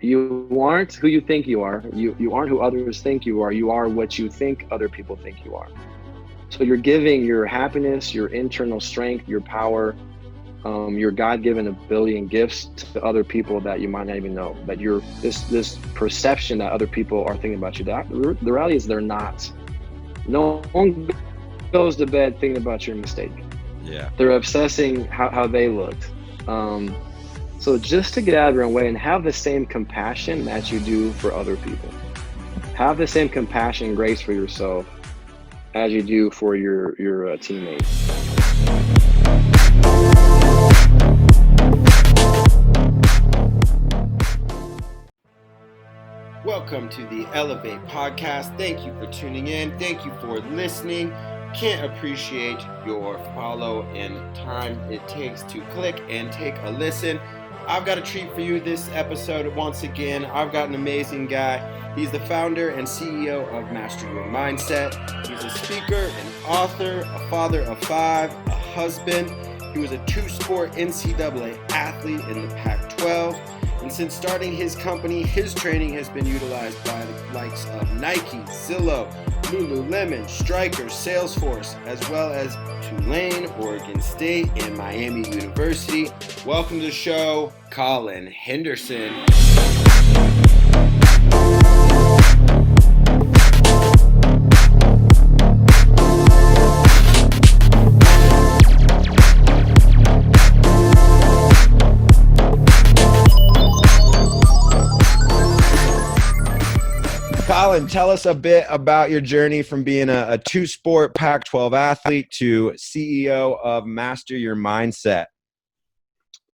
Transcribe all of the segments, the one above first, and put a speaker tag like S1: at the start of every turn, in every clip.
S1: You aren't who you think you are. You aren't who others think you are. You are what you think other people think you are. So you're giving your happiness, your internal strength, your power, your God-given ability and gifts to other people that you might not even know. That you're this perception that other people are thinking about you. That the reality is they're not. No one goes to bed thinking about your mistake.
S2: Yeah.
S1: They're obsessing how they looked. So just to get out of your own way and have the same compassion that you do for other people. Have the same compassion and grace for yourself as you do for your teammates.
S2: Welcome to the Elev8 podcast. Thank you for tuning in. Thank you for listening. Can't appreciate your follow and time it takes to click and take a listen. I've got a treat for you this episode. Once again, I've got an amazing guy. He's the founder and CEO of Master Your Mindset. He's a speaker, an author, a father of 5, a husband. He was a 2-sport NCAA athlete in the Pac-12. And since starting his company, his training has been utilized by the likes of Nike, Zillow, Lululemon, Stryker, Salesforce, as well as Tulane, Oregon State, and Miami University. Welcome to the show, Collin Henderson. Collin, tell us a bit about your journey from being a 2-sport Pac-12 athlete to CEO of Master Your Mindset.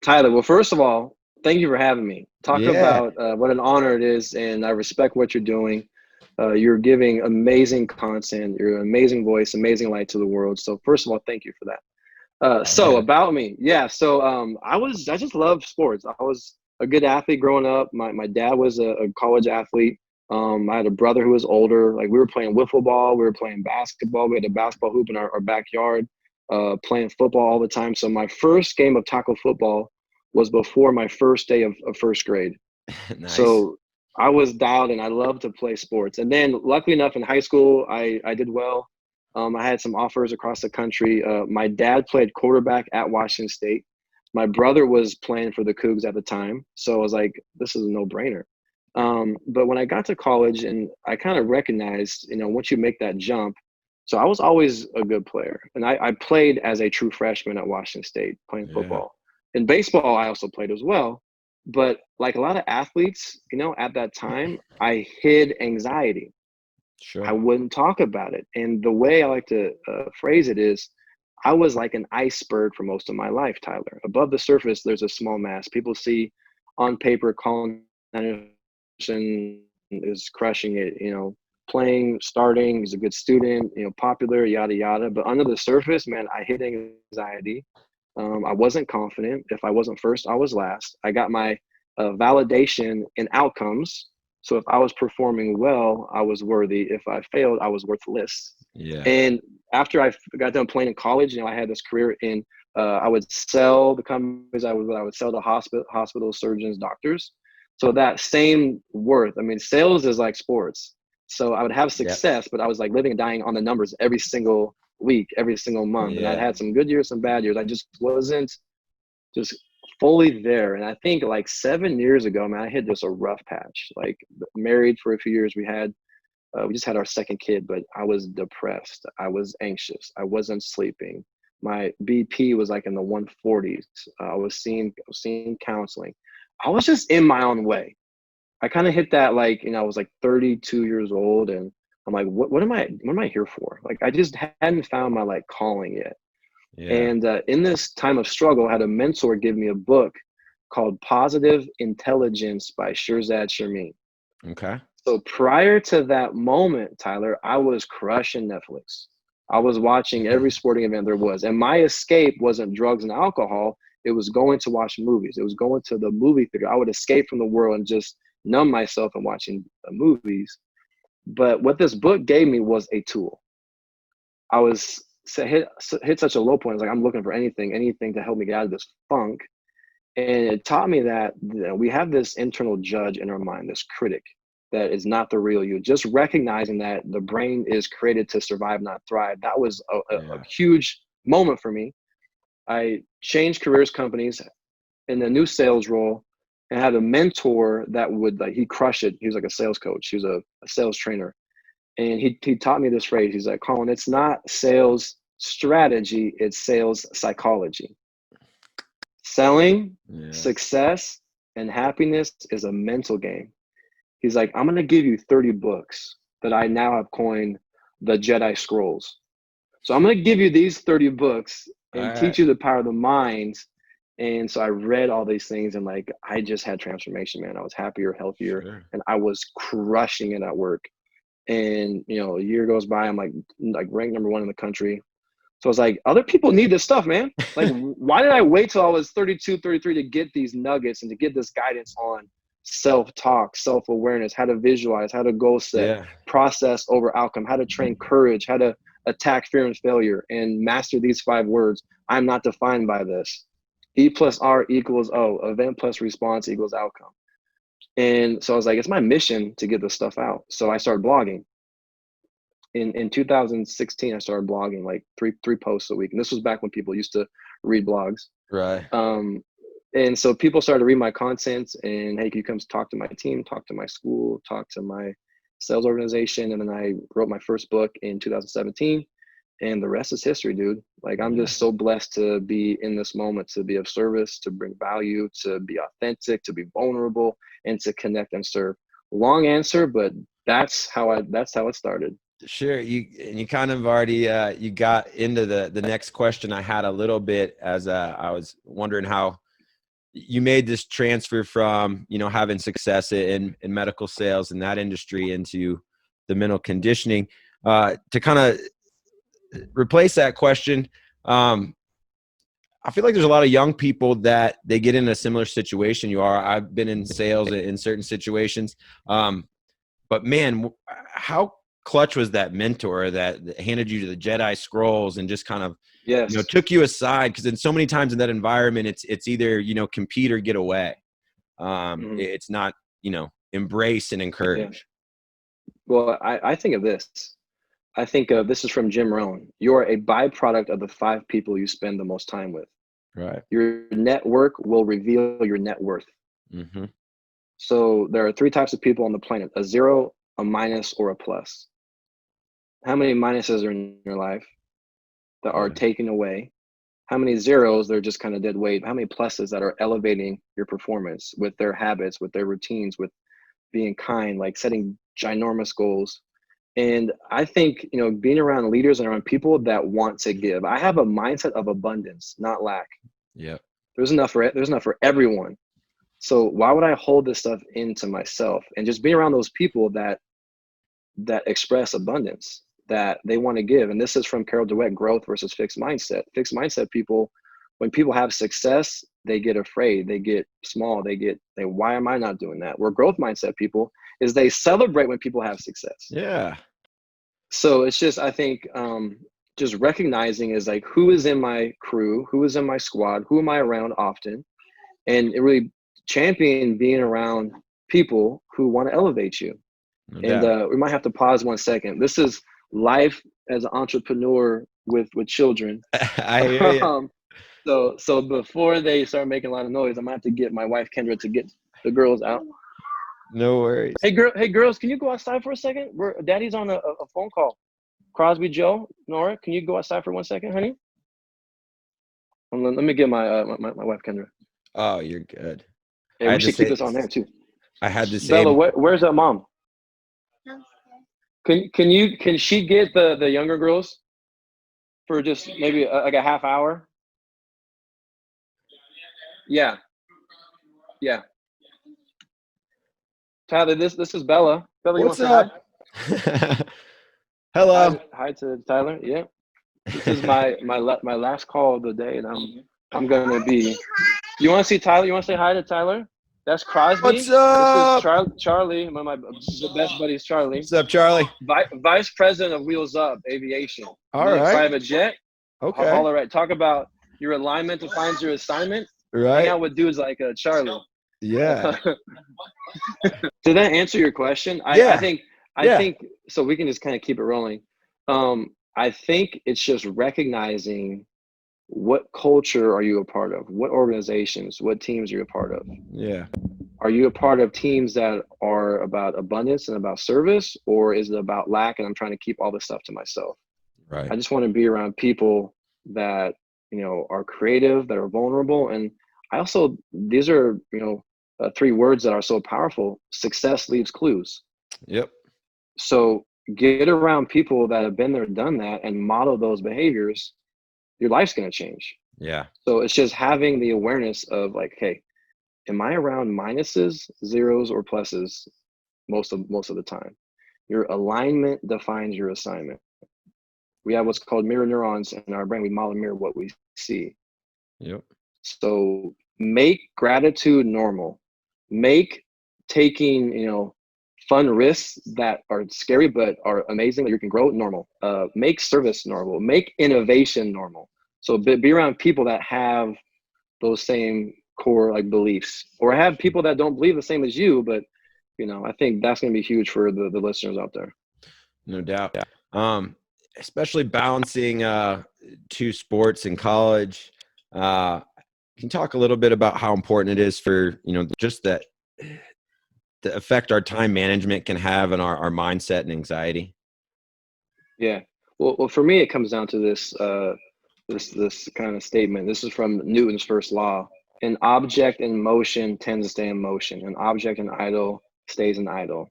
S1: Tyler, well, first of all, thank you for having me. Talk
S2: Yeah.
S1: about what an honor it is, and I respect what you're doing. You're giving amazing content. You're an amazing voice, amazing light to the world. So first of all, thank you for that. So
S2: Yeah.
S1: about me, yeah. So I just love sports. I was a good athlete growing up. My dad was a college athlete. I had a brother who was older. Like we were playing wiffle ball, we were playing basketball. We had a basketball hoop in our backyard, playing football all the time. So my first game of tackle football was before my first day of first grade.
S2: Nice.
S1: So I was dialed and I loved to play sports. And then luckily enough in high school, I did well. I had some offers across the country. My dad played quarterback at Washington State. My brother was playing for the Cougs at the time. So I was like, this is a no-brainer. But when I got to college and I kind of recognized, once you make that jump, so I was always a good player. And I played as a true freshman at Washington State playing football. In baseball, I also played as well. But like a lot of athletes, at that time, I hid anxiety.
S2: Sure.
S1: I wouldn't talk about it. And the way I like to phrase it is, I was like an iceberg for most of my life, Tyler. Above the surface, there's a small mass. People see on paper Collin Henderson is crushing it, playing, starting, he's a good student, popular, yada, yada. But under the surface, man, I hid anxiety. I wasn't confident. If I wasn't first, I was last. I got my validation in outcomes. So if I was performing well, I was worthy. If I failed, I was worthless.
S2: Yeah.
S1: And after I got done playing in college, I had this career in, I would sell the companies I would sell to hospitals, surgeons, doctors. So that same worth, sales is like sports. So I would have success, but I was like living and dying on the numbers every single week, every single month.
S2: Yeah.
S1: And I'd had some good years, some bad years. I just wasn't just fully there. And I think like 7 years ago, man, I hit just a rough patch. Like married for a few years, we just had our second kid, but I was depressed. I was anxious. I wasn't sleeping. My BP was like in the 140s. I was seeing counseling. I was just in my own way. I kind of hit that like, I was like 32 years old and I'm like, what am I here for? Like, I just hadn't found my like calling yet.
S2: Yeah.
S1: And in this time of struggle, I had a mentor give me a book called Positive Intelligence by Shirzad Sharmin.
S2: Okay.
S1: So prior to that moment, Tyler, I was crushing Netflix. I was watching every sporting event there was. And my escape wasn't drugs and alcohol. It was going to watch movies. It was going to the movie theater. I would escape from the world and just numb myself and watching movies. But what this book gave me was a tool. I was hit such a low point. I was like, I'm looking for anything to help me get out of this funk. And it taught me that we have this internal judge in our mind, this critic that is not the real you. Just recognizing that the brain is created to survive, not thrive. That was a huge moment for me. I changed careers, companies, in a new sales role, and had a mentor that would, like, he crushed it. He was like a sales coach. He was a sales trainer. And he taught me this phrase. He's like, Collin, it's not sales strategy, it's sales psychology. Selling, success, and happiness is a mental game. He's like, I'm going to give you 30 books that I now have coined the Jedi Scrolls. So I'm going to give you these 30 books and teach you the power of the mind. And so I read all these things, and like, I just had transformation, man. I was happier, healthier, and I was crushing it at work. And, you know, a year goes by, I'm like ranked number 1 in the country. So I was like, other people need this stuff, man. Like, why did I wait till I was 32, 33 to get these nuggets and to get this guidance on self-talk, self-awareness, how to visualize, how to goal set, process over outcome, how to train courage, how to attack fear and failure, and master these 5 words. I'm not defined by this. E plus R equals O. Event plus response equals outcome. And so I was like, it's my mission to get this stuff out. So I started blogging. In 2016, I started blogging like three posts a week. And this was back when people used to read blogs.
S3: Right.
S1: And so people started to read my content, and, hey, can you come talk to my team, talk to my school, talk to my sales organization. And then I wrote my first book in 2017, and the rest is history, dude. Like, I'm just so blessed to be in this moment, to be of service, to bring value, to be authentic, to be vulnerable, and to connect and serve. Long answer, but that's how it started.
S3: Sure. You kind of already you got into the next question I had a little bit, as I was wondering how you made this transfer from, you know, having success in medical sales in that industry into the mental conditioning. To kind of replace that question, I feel like there's a lot of young people that they get in a similar situation you are. I've been in sales in certain situations, but man, how clutch was that mentor that handed you to the Jedi Scrolls and just kind of, you know, took you aside? Because in so many times in that environment, it's either, you know, compete or get away. It's not, you know, embrace and encourage.
S1: Well, I think of this. I think of this is from Jim Rohn. You are a byproduct of the 5 people you spend the most time with.
S3: Right.
S1: Your network will reveal your net worth. So there are 3 types of people on the planet: a 0, a minus, or a plus. How many minuses are in your life that are taken away? How many zeros that are just kind of dead weight? How many pluses that are elevating your performance with their habits, with their routines, with being kind, like setting ginormous goals? And I think, you know, being around leaders and around people that want to give. I have a mindset of abundance, not lack.
S3: Yeah.
S1: There's enough for everyone. So why would I hold this stuff into myself? And just being around those people that express abundance, that they want to give. And this is from Carol Dweck, Growth versus Fixed Mindset. Fixed mindset people, when people have success, they get afraid, they get small, why am I not doing that? Where growth mindset people is they celebrate when people have success.
S3: Yeah.
S1: So it's just, I think, just recognizing is like, who is in my crew, who is in my squad, who am I around often, and it really champion being around people who want to elevate you. We might have to pause 1 second. This is life as an entrepreneur with children.
S3: I hear you.
S1: So before they start making a lot of noise, I'm gonna have to get my wife Kendra to get the girls out.
S3: No worries.
S1: Hey girls, can you go outside for a second? Daddy's on a phone call. Crosby, Joe, Nora, can you go outside for 1 second, honey? Let me get my wife Kendra.
S3: Oh, you're good.
S1: Hey, we should keep this on there too.
S3: I had the same.
S1: Bella, where's that mom? Can she get the younger girls for just maybe like a half hour? Yeah. Tyler, this is Bella. Bella,
S3: What's
S1: you want
S3: up? Hello.
S1: Hi to Tyler. Yeah. This is my last call of the day, and I'm gonna be. You want to see Tyler? You want to say hi to Tyler? That's Crosby.
S3: What's up?
S1: This is Charlie. One of my best buddies, Charlie.
S3: What's up, Charlie?
S1: Vice President of Wheels Up Aviation.
S3: All right.
S1: Private jet.
S3: Okay.
S1: All right. Talk about your alignment defines your assignment. hang
S3: Right.
S1: out with dudes like Charlie.
S3: Yeah.
S1: Did that answer your question?
S3: Yeah.
S1: I
S3: Yeah.
S1: think so. We can just kind of keep it rolling. I think it's just recognizing what culture are you a part of? What organizations, what teams are you a part of?
S3: Yeah.
S1: Are you a part of teams that are about abundance and about service, or is it about lack and I'm trying to keep all this stuff to myself?
S3: Right.
S1: I just want to be around people that, are creative, that are vulnerable. And I also, these are, three words that are so powerful. Success leaves clues.
S3: Yep.
S1: So get around people that have been there, done that, and model those behaviors. Your life's going to change.
S3: Yeah.
S1: So it's just having the awareness of like, hey, am I around minuses, zeros, or pluses most of the time? Your alignment defines your assignment. We have what's called mirror neurons in our brain. We model and mirror what we see.
S3: Yep.
S1: So make gratitude normal. Make taking, fun risks that are scary but are amazing that you can grow normal. Make service normal. Make innovation normal. So be around people that have those same core like beliefs, or have people that don't believe the same as you, but I think that's going to be huge for the listeners out there.
S3: No doubt. Especially balancing two sports in college. Can you talk a little bit about how important it is for, just that the effect our time management can have on our mindset and anxiety?
S1: Yeah. Well, for me, it comes down to this kind of statement. This is from Newton's first law. An object in motion tends to stay in motion. An object in idle stays in idle.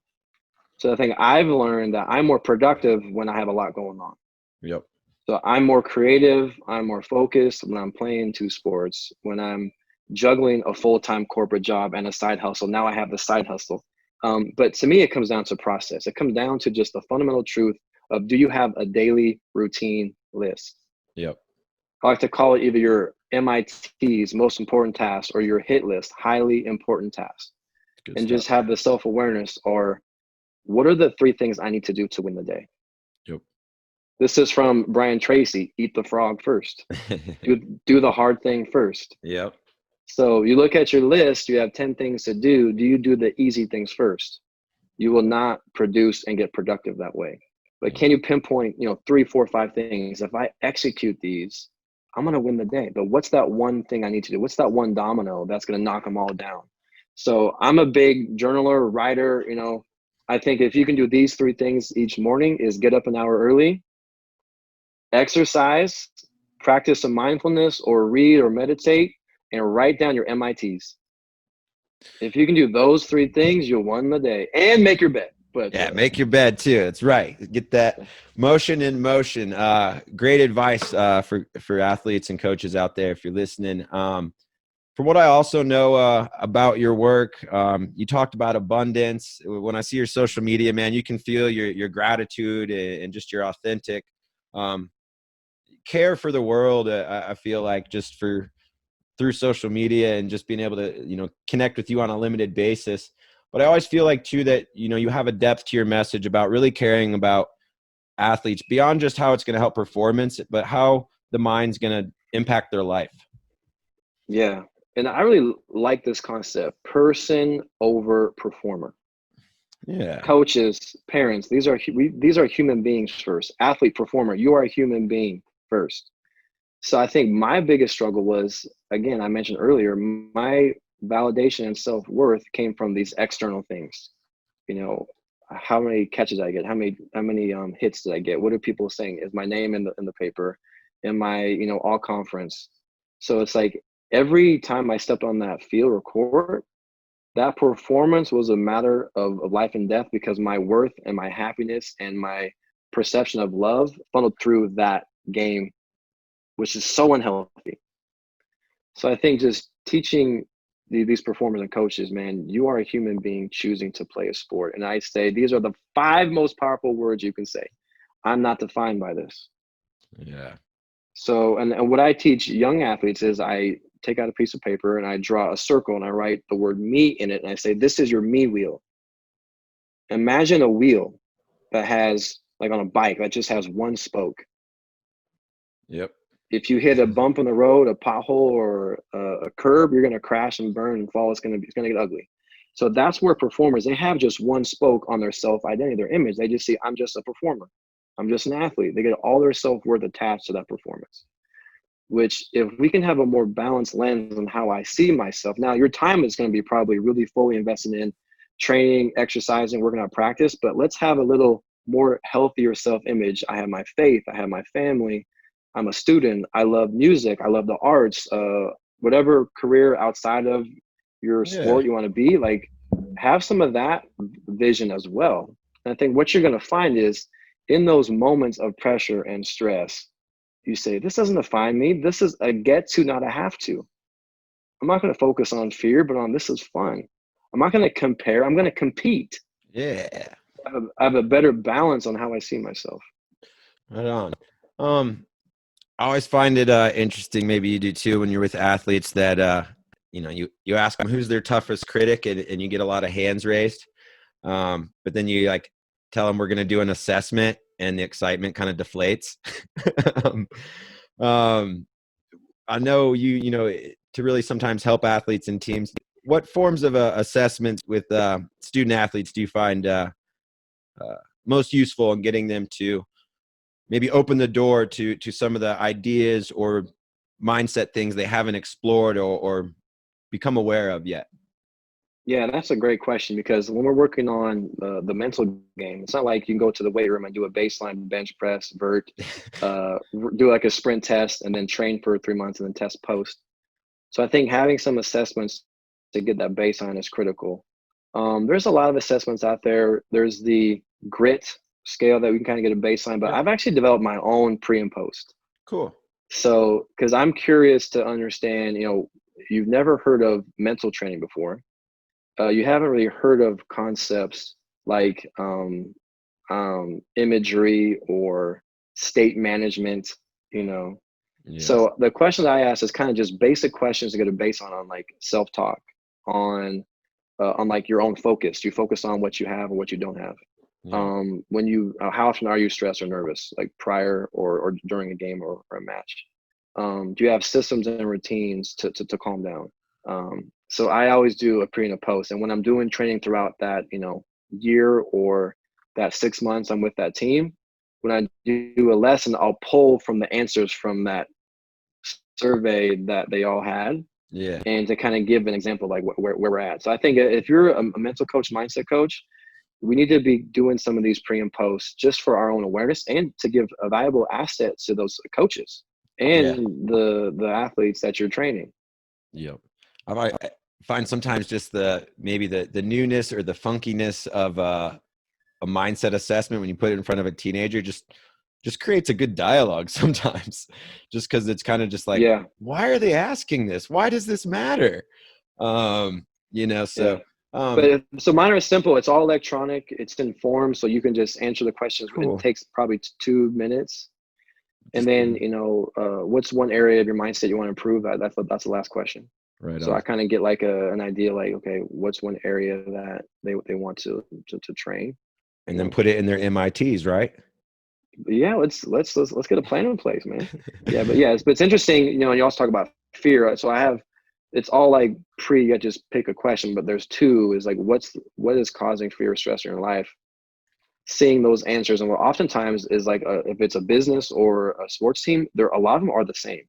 S1: So I think I've learned that I'm more productive when I have a lot going on.
S3: Yep.
S1: So I'm more creative, I'm more focused when I'm playing two sports, when I'm juggling a full-time corporate job and a side hustle. Now I have the side hustle. But to me, it comes down to process. It comes down to just the fundamental truth of, do you have a daily routine list?
S3: Yep.
S1: I like to call it either your MIT's most important tasks or your hit list, highly important tasks.
S3: Good
S1: And
S3: stuff.
S1: just have the self-awareness, or what are the three things I need to do to win the day?
S3: Yep.
S1: This is from Brian Tracy. Eat the frog first. Do the hard thing first.
S3: Yep.
S1: So you look at your list, you have 10 things to do. Do you do the easy things first? You will not produce and get productive that way. But can you pinpoint, 3, 4, 5 things? If I execute these, I'm going to win the day. But what's that one thing I need to do? What's that one domino that's going to knock them all down? So I'm a big journaler, writer. I think if you can do these 3 things each morning, is get up an hour early, exercise, practice some mindfulness, or read or meditate, and write down your MITs. If you can do those 3 things, you'll win the day, and make your bed. But
S3: yeah, make your bed too. That's right. Get that motion in motion. Great advice for athletes and coaches out there if you're listening. From what I also know about your work, you talked about abundance. When I see your social media, man, you can feel your gratitude and just your authentic care for the world. I feel like just through social media and just being able to, connect with you on a limited basis. But I always feel like too that, you have a depth to your message about really caring about athletes beyond just how it's going to help performance, but how the mind's going to impact their life.
S1: Yeah. And I really like this concept, person over performer.
S3: Yeah.
S1: Coaches, parents, these are human beings first. Athlete, performer, you are a human being first. So I think my biggest struggle was, again, I mentioned earlier, my validation and self-worth came from these external things. How many catches I get, how many hits did I get? What are people saying? Is my name in the paper? Am I, all conference? So it's like every time I stepped on that field or court, that performance was a matter of life and death, because my worth and my happiness and my perception of love funneled through that game, which is so unhealthy. So I think just teaching these performers and coaches, man, you are a human being choosing to play a sport. And I say, these are the 5 most powerful words you can say. I'm not defined by this.
S3: Yeah.
S1: So, and what I teach young athletes is I take out a piece of paper and I draw a circle and I write the word me in it. And I say, this is your me wheel. Imagine a wheel that has, like on a bike, that just has one spoke.
S3: Yep.
S1: If you hit a bump in the road, a pothole, or a curb, you're going to crash and burn and fall. It's going to get ugly. So that's where performers, they have just one spoke on their self-identity, their image. They just see, I'm just a performer. I'm just an athlete. They get all their self-worth attached to that performance, which if we can have a more balanced lens on how I see myself. Now, your time is going to be probably really fully invested in training, exercising, working out practice, but let's have a little more healthier self-image. I have my faith. I have my family. I'm a student. I love music. I love the arts. Whatever career outside of your
S3: Yeah.
S1: sport you want to be, like, have some of that vision as well. And I think what you're going to find is in those moments of pressure and stress, you say, this doesn't define me. This is a get to, not a have to. I'm not going to focus on fear, but on this is fun. I'm not going to compare. I'm going to compete.
S3: Yeah.
S1: I have a better balance on how I see myself.
S3: Right on. I always find it interesting, maybe you do too, when you're with athletes that you ask them who's their toughest critic, and you get a lot of hands raised. But then you like tell them we're going to do an assessment, and the excitement kind of deflates. um, um, I know to really sometimes help athletes and teams. What forms of assessments with student athletes do you find most useful in getting them to maybe open the door to some of the ideas or mindset things they haven't explored or become aware of yet?
S1: Yeah, that's a great question, because when we're working on the mental game, it's not like you can go to the weight room and do a baseline bench press, vert, do like a sprint test, and then train for 3 months and then test post. So I think having some assessments to get that baseline is critical. There's a lot of assessments out there. There's the grit scale that we can kind of get a baseline, but
S3: Yeah.
S1: I've actually developed my own pre and post.
S3: Cool.
S1: So, because I'm curious to understand, you've never heard of mental training before. You haven't really heard of concepts like imagery or state management, you know.
S3: Yeah.
S1: So the questions I ask is kind of just basic questions to get a baseline on, like self-talk, on like your own focus. You focus on what you have or what you don't have.
S3: Yeah.
S1: How often are you stressed or nervous, like prior or during a game or a match? Do you have systems and routines to calm down? So I always do a pre and a post. And when I'm doing training throughout that, year or that 6 months I'm with that team, when I do a lesson, I'll pull from the answers from that survey that they all had,
S3: Yeah.
S1: and to kind of give an example, like where we're at. So I think if you're a mental coach, mindset coach, we need to be doing some of these pre and posts just for our own awareness and to give a valuable asset to those coaches
S3: Yeah.
S1: and the athletes that you're training.
S3: Yep. I find sometimes just maybe the newness or the funkiness of a mindset assessment when you put it in front of a teenager just creates a good dialogue sometimes, just because it's kind of just like,
S1: Yeah.
S3: why are they asking this? Why does this matter? So
S1: Yeah. So mine are simple. It's all electronic. It's in form, so you can just answer the questions.
S3: Cool.
S1: It takes probably 2 minutes. And
S3: Just
S1: then, what's one area of your mindset you want to improve? That's the last question.
S3: right
S1: So
S3: on.
S1: I kind of get like an idea, like, okay, what's one area that they want to train,
S3: And then put it in their MITs, right?
S1: Yeah, let's get a plan in place, man. Yeah, but it's interesting. You also talk about fear. Right? So it's all like you just pick a question, but there's two is like, what is causing fear or stress in your life? Seeing those answers, and what oftentimes is like, if it's a business or a sports team, a lot of them are the same.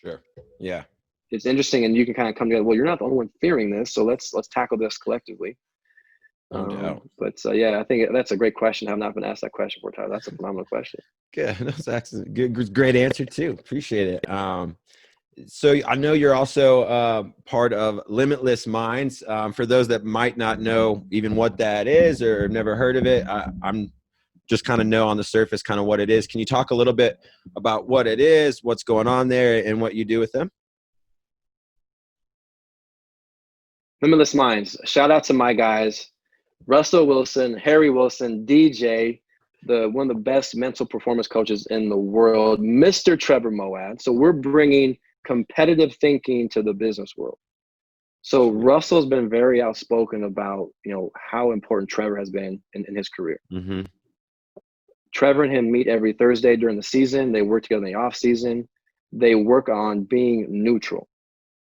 S3: Sure. Yeah.
S1: It's interesting, and you can kind of come together. Well, you're not the only one fearing this, so let's tackle this collectively.
S3: No doubt.
S1: I think that's a great question. I have not been asked that question before, Tyler. That's a phenomenal question.
S3: Good. That's excellent. Good. Great answer too. Appreciate it. So I know you're also part of Limitless Minds. For those that might not know even what that is or have never heard of it, I'm just kind of know on the surface kind of what it is. Can you talk a little bit about what it is, what's going on there, and what you do with them?
S1: Limitless Minds. Shout out to my guys, Russell Wilson, Harry Wilson, DJ, one of the best mental performance coaches in the world, Mr. Trevor Moawad. So we're bringing competitive thinking to the business world. So Russell's been very outspoken about, how important Trevor has been in his career.
S3: Mm-hmm.
S1: Trevor and him meet every Thursday during the season. They work together in the off season. they work on being neutral.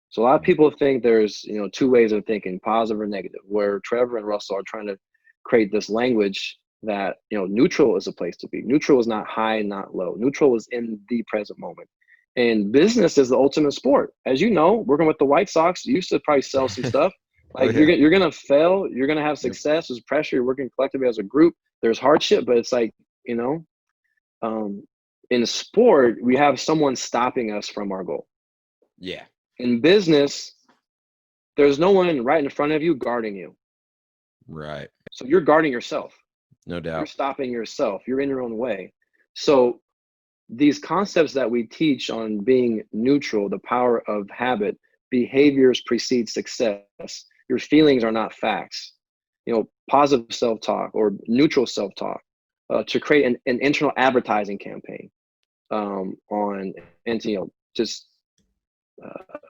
S1: So a lot of people think there's, two ways of thinking, positive or negative, where Trevor and Russell are trying to create this language that, neutral is a place to be. Neutral is not high, not low. Neutral is in the present moment. And business is the ultimate sport. As you know, working with the White Sox, you used to probably sell some stuff.
S3: Oh,
S1: Like
S3: yeah.
S1: you're gonna fail, you're gonna have success. There's pressure. You're working collectively as a group. There's hardship, but it's like, in sport, we have someone stopping us from our goal.
S3: Yeah.
S1: In business, there's no one right in front of you guarding you.
S3: Right.
S1: So you're guarding yourself.
S3: No
S1: You're
S3: doubt.
S1: stopping yourself. You're in your own way. So these concepts that we teach on being neutral, the power of habit, behaviors precede success. Your feelings are not facts. Positive self-talk or neutral self-talk, to create an internal advertising campaign, on, and just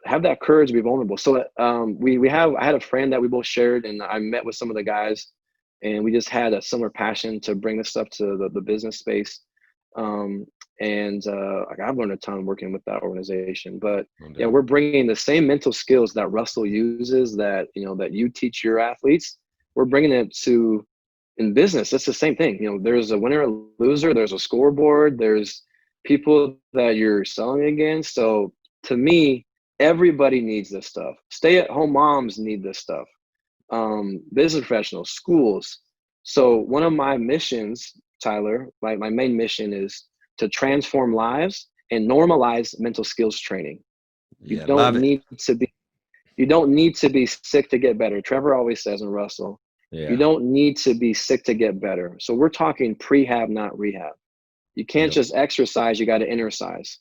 S1: have that courage to be vulnerable. So I had a friend that we both shared, and I met with some of the guys, and we just had a similar passion to bring this stuff to the business space. I've learned a ton working with that organization, but yeah, we're bringing the same mental skills that Russell uses, that you teach your athletes. We're bringing it to in business. It's the same thing. There's a winner, a loser, there's a scoreboard, there's people that you're selling against. So to me, everybody needs this stuff. Stay-at-home moms need this stuff. Business professionals, schools. So one of my missions, Tyler, my main mission is to transform lives and normalize mental skills training.
S3: Yeah,
S1: You don't need to be sick to get better. Trevor always says, and Russell, you don't need to be sick to get better. So we're talking prehab, not rehab. You can't just exercise, you got to exercise.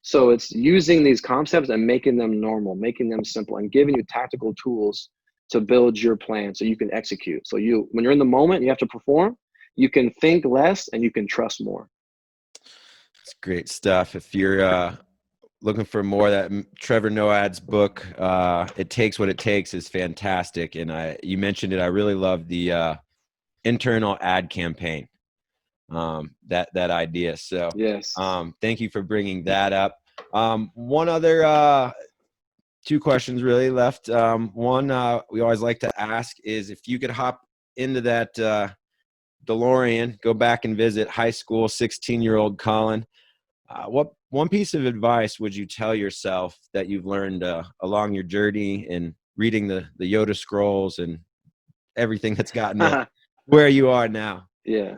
S1: So it's using these concepts and making them normal, making them simple, and giving you tactical tools to build your plan so you can execute. So when you're in the moment, you have to perform, you can think less and you can trust more.
S3: It's great stuff. If you're looking for more, that Trevor Noah's book, It Takes What It Takes, is fantastic. And you mentioned it. I really love the internal ad campaign, that idea. So
S1: yes.
S3: Thank you for bringing that up. One other two questions really left. One we always like to ask is, if you could hop into that DeLorean, go back and visit high school 16-year-old Collin, what one piece of advice would you tell yourself that you've learned along your journey in reading the Yoda scrolls and everything that's gotten you where you are now?
S1: Yeah.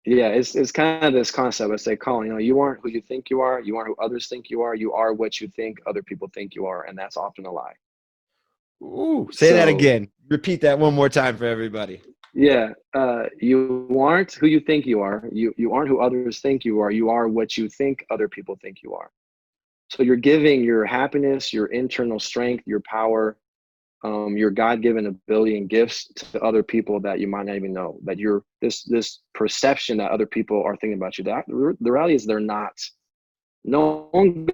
S1: It's kind of this concept. I say, Collin, you aren't who you think you are. You aren't who others think you are. You are what you think other people think you are. And that's often a lie.
S3: Ooh, say that again. Repeat that one more time for everybody.
S1: Yeah. You aren't who you think you are. You aren't who others think you are. You are what you think other people think you are. So you're giving your happiness, your internal strength, your power, your God-given ability and gifts to other people that you might not even know. That you're this perception that other people are thinking about you. That the reality is they're not. No one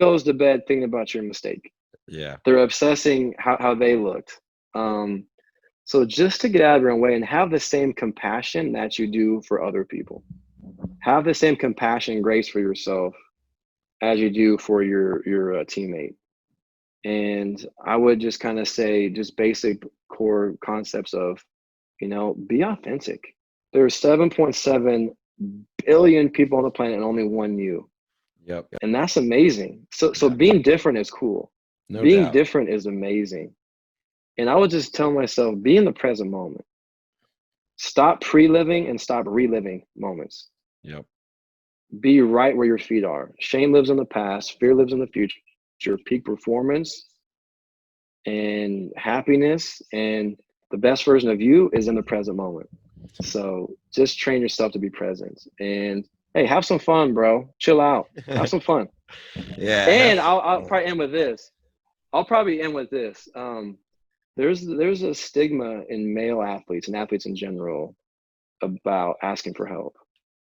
S1: goes to bed thinking about your mistake.
S3: Yeah.
S1: They're obsessing how they looked. So just to get out of your own way and have the same compassion that you do for other people. Have the same compassion and grace for yourself as you do for your teammate. And I would just kind of say, just basic core concepts of, be authentic. There's 7.7 billion people on the planet and only one you.
S3: Yep.
S1: And that's amazing. So being different is cool.
S3: No
S1: being
S3: doubt.
S1: different is amazing. And I would just tell myself, be in the present moment. Stop pre-living and stop reliving moments.
S3: Yep.
S1: Be right where your feet are. Shame lives in the past. Fear lives in the future. Your peak performance and happiness and the best version of you is in the present moment. So just train yourself to be present. And hey, have some fun, bro. Chill out. Have some fun.
S3: Yeah.
S1: And I'll probably end with this. There's a stigma in male athletes and athletes in general about asking for help.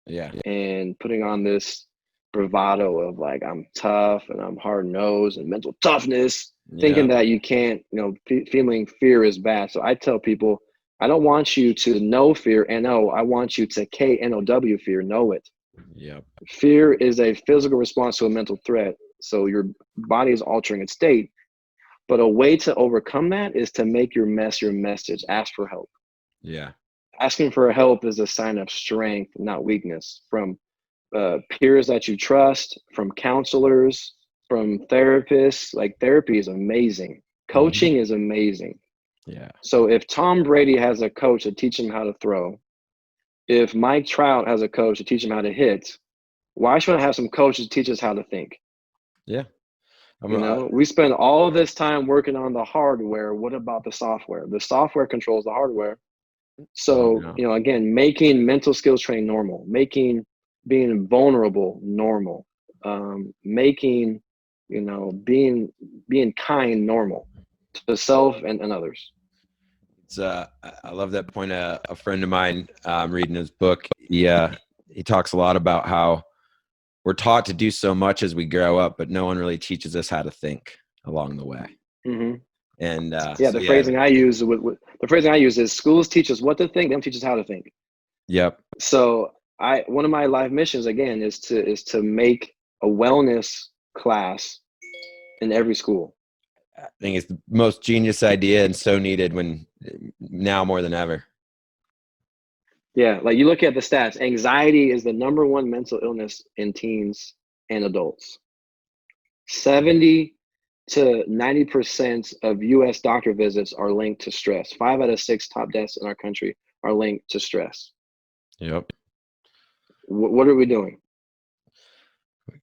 S3: Yeah.
S1: And putting on this bravado of like, I'm tough and I'm hard-nosed and mental toughness, thinking that you can't, feeling fear is bad. So I tell people, I don't want you to know fear, N-O. I want you to K-N-O-W fear, know it.
S3: Yep.
S1: Fear is a physical response to a mental threat. So your body is altering its state. But a way to overcome that is to make your message. Ask for help.
S3: Yeah.
S1: Asking for help is a sign of strength, not weakness, from peers that you trust, from counselors, from therapists. Like, therapy is amazing. Coaching is amazing.
S3: Yeah.
S1: So if Tom Brady has a coach to teach him how to throw, if Mike Trout has a coach to teach him how to hit, why should I have some coaches teach us how to think?
S3: Yeah.
S1: We spend all this time working on the hardware. What about the software? The software controls the hardware. So, again, making mental skills training normal, making being vulnerable normal, making, being kind normal to self and others.
S3: It's I love that point. A friend of mine, reading his book, he talks a lot about how we're taught to do so much as we grow up, but no one really teaches us how to think along the way.
S1: Mm-hmm.
S3: And
S1: the phrasing I use is schools teach us what to think, they don't teach us how to think.
S3: Yep.
S1: So one of my life missions again is to make a wellness class in every school.
S3: I think it's the most genius idea and so needed now more than ever.
S1: Yeah, like you look at the stats, anxiety is the #1 mental illness in teens and adults. 70 to 90% of US doctor visits are linked to stress. 5 out of 6 top deaths in our country are linked to stress.
S3: Yep.
S1: What are we doing?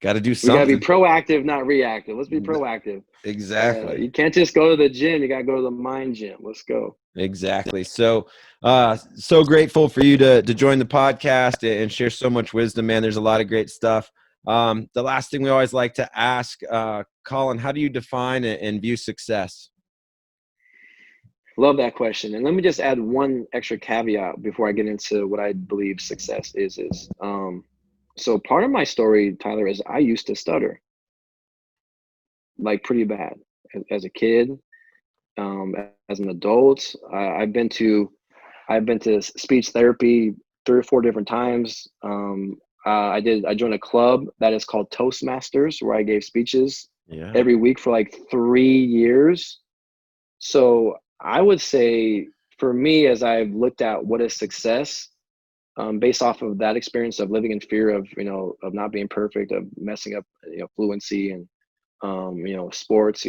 S3: Got to do something.
S1: We got to be proactive, not reactive. Let's be proactive.
S3: Exactly.
S1: You can't just go to the gym. You got to go to the mind gym. Let's go.
S3: Exactly. So, so grateful for you to join the podcast and share so much wisdom, man. There's a lot of great stuff. The last thing we always like to ask, Collin, how do you define and view success?
S1: Love that question. And let me just add one extra caveat before I get into what I believe success is. So part of my story, Tyler, is I used to stutter, like pretty bad as a kid, as an adult. I've been to speech therapy 3 or 4 different times. I joined a club that is called Toastmasters, where I gave speeches every week for like 3 years. So I would say for me, as I've looked at what is success, based off of that experience of living in fear of, of not being perfect, of messing up, fluency and, sports,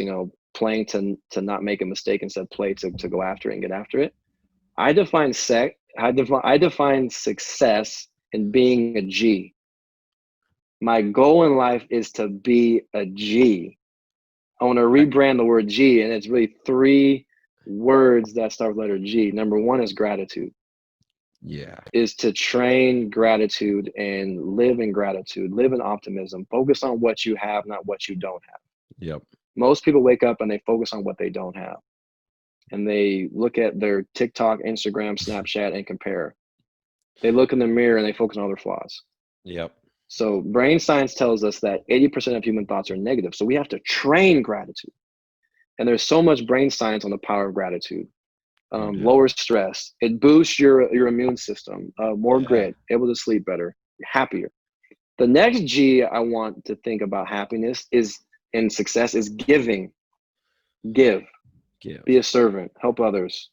S1: playing to not make a mistake, instead play to go after it and get after it. I define success in being a G. My goal in life is to be a G. I want to rebrand the word G, and it's really 3 words that start with letter G. Number 1 is gratitude.
S3: Yeah.
S1: Is to train gratitude and live in gratitude, live in optimism, focus on what you have, not what you don't have.
S3: Yep.
S1: Most people wake up and they focus on what they don't have. And they look at their TikTok, Instagram, Snapchat, and compare. They look in the mirror and they focus on other flaws.
S3: Yep.
S1: So brain science tells us that 80% of human thoughts are negative. So we have to train gratitude. And there's so much brain science on the power of gratitude. Lower stress. It boosts your immune system, more grit, able to sleep better, happier. The next G I want to think about happiness and success is giving. Give. Be a servant. Help others.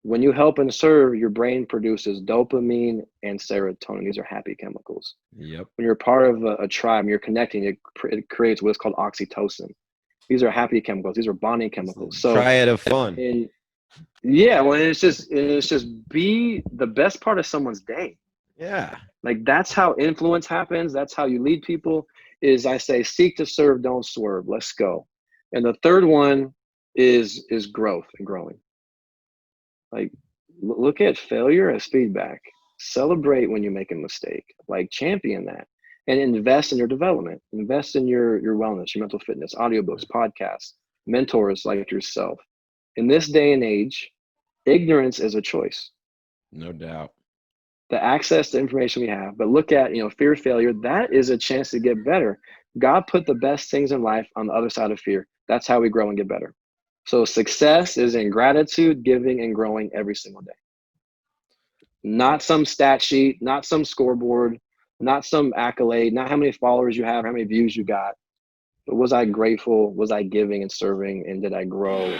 S1: When you help and serve, your brain produces dopamine and serotonin. These are happy chemicals.
S3: Yep.
S1: When you're part of a tribe, you're connecting, it creates what's called oxytocin. These are happy chemicals. These are bonding chemicals. So
S3: triad of fun.
S1: It's just be the best part of someone's day.
S3: Yeah.
S1: Like that's how influence happens. That's how you lead people. Is I say seek to serve, don't swerve. Let's go. And the third one is growth and growing. Like look at failure as feedback. Celebrate when you make a mistake. Like champion that, and invest in your development. Invest in your wellness, your mental fitness, audiobooks, podcasts, mentors like yourself. In this day and age, ignorance is a choice.
S3: No doubt.
S1: The access to information we have, but look at, fear, failure, that is a chance to get better. God put the best things in life on the other side of fear. That's how we grow and get better. So success is in gratitude, giving, and growing every single day. Not some stat sheet, not some scoreboard, not some accolade, not how many followers you have, how many views you got, but was I grateful? Was I giving and serving? And did I grow?